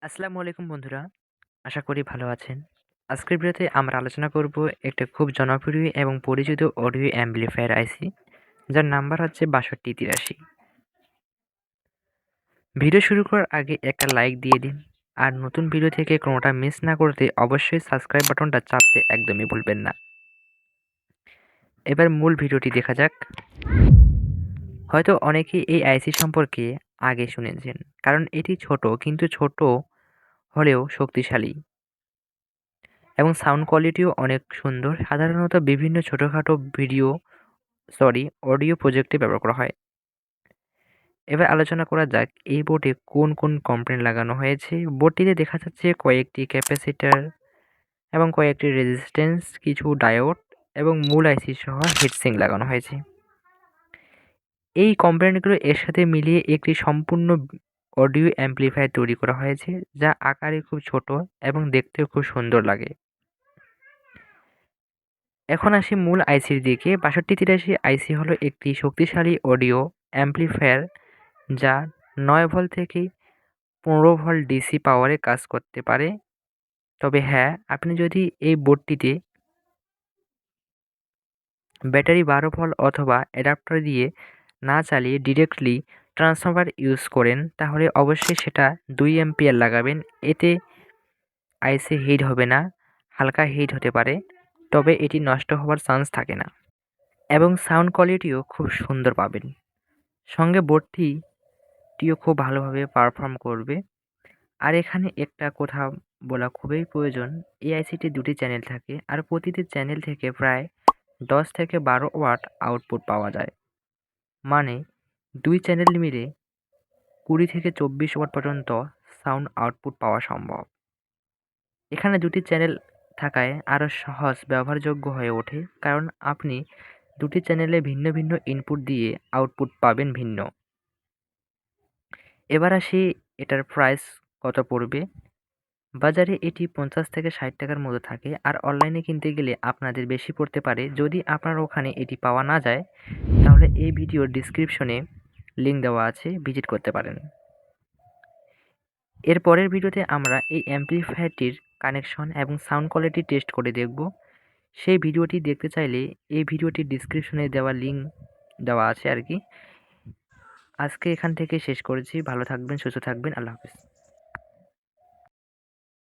আসসালামু আলাইকুম বন্ধুরা। আশা করি ভালো আছেন। আজকের ভিডিওতে আমরা আলোচনা করব একটা খুব জনপ্রিয় এবং পরিচিত অডিও অ্যাম্প্লিফায়ার আইসি, যার নাম্বার হচ্ছে ৬২৮৩। ভিডিও শুরু করার আগে একটা লাইক দিয়ে দিন, আর নতুন ভিডিও থেকে কোনোটা মিস না করতে অবশ্যই সাবস্ক্রাইব বাটনটা চাপতে একদমই ভুলবেন না। এবার মূল ভিডিওটি দেখা যাক। হয়তো অনেকেই এই আইসি সম্পর্কে আগে শুনেছেন, কারণ এটি ছোট কিন্তু ছোট হলেও শক্তিশালী এবং সাউন্ড কোয়ালিটিও অনেক সুন্দর। সাধারণত বিভিন্ন ছোটখাটো অডিও প্রজেক্টে ব্যবহার করা হয়। এবার আলোচনা করা যাক এই বোর্ডে কোন কোন কম্পোনেন্ট লাগানো হয়েছে। বোর্ডটিতে দেখা যাচ্ছে কয়েকটি ক্যাপাসিটর এবং কয়েকটি রেজিস্ট্যান্স, কিছু ডায়োড এবং মূল আইসি সহ হিটসিঙ্ক লাগানো হয়েছে। এই কম্পোনেন্টগুলো এর সাথে মিলিয়ে একটি সম্পূর্ণ অডিও অ্যাম্প্লিফায়ার তৈরি করা হয়েছে, যা আকারে খুব ছোট এবং দেখতেও খুব সুন্দর লাগে। এখন আসি মূল আইসির দিকে। ৬২৮৩ আইসি হলো একটি শক্তিশালী অডিও অ্যাম্প্লিফায়ার যা ৯ ভোল্ট থেকে ১৫ ভোল্ট ডিসি পাওয়ারে কাজ করতে পারে। তবে হ্যাঁ, আপনি যদি এই বোর্ডটিতে ব্যাটারি ১২ ভোল্ট অথবা অ্যাডাপ্টার দিয়ে না চালিয়ে ডিরেক্টলি ট্রান্সফরমার ইউজ করেন, তাহলে অবশ্যই সেটা ২ অ্যাম্পিয়ার লাগাবেন। এতে আইসি হিট হবে না, হালকা হিট হতে পারে, তবে এটি নষ্ট হওয়ার চান্স থাকে না এবং সাউন্ড কোয়ালিটিও খুব সুন্দর পাবেন। সঙ্গে বোর্ডটিও খুব ভালোভাবে পারফর্ম করবে। আর এখানে একটা কথা বলা খুবই প্রয়োজন, এই আইসিতে ২টি চ্যানেল থাকে, আর প্রতিটি চ্যানেল থেকে প্রায় ১০ থেকে ১২ ওয়াট আউটপুট পাওয়া যায়। মানে ২ চ্যানেল মিলে ২০ থেকে ২৪ ওয়াট পর্যন্ত সাউন্ড আউটপুট পাওয়া সম্ভব। এখানে ২টি চ্যানেল থাকায় আরও সহজ ব্যবহারযোগ্য হয়ে ওঠে, কারণ আপনি ২টি চ্যানেলে ভিন্ন ভিন্ন ইনপুট দিয়ে আউটপুট পাবেন ভিন্ন। এবার আসি এটার প্রাইস কত পড়বে। বাজারে এটি ৫০ থেকে ৬০ টাকার মতো থাকে, আর অনলাইনে কিনতে গেলে আপনাদের বেশি পড়তে পারে। যদি আপনার ওখানে এটি পাওয়া না যায়, তাহলে এই ভিডিওর ডিসক্রিপশনে লিঙ্ক দেওয়া আছে, ভিজিট করতে পারেন। এর পরের ভিডিওতে আমরা এই অ্যাম্প্লিফায়ারটির কানেকশন এবং সাউন্ড কোয়ালিটি টেস্ট করে দেখব। সেই ভিডিওটি দেখতে চাইলে এই ভিডিওটির ডিসক্রিপশনে দেওয়া লিঙ্ক দেওয়া আছে আর কি। আজকে এখান থেকে শেষ করেছি। ভালো থাকবেন, সুস্থ থাকবেন। আল্লাহ হাফেজ।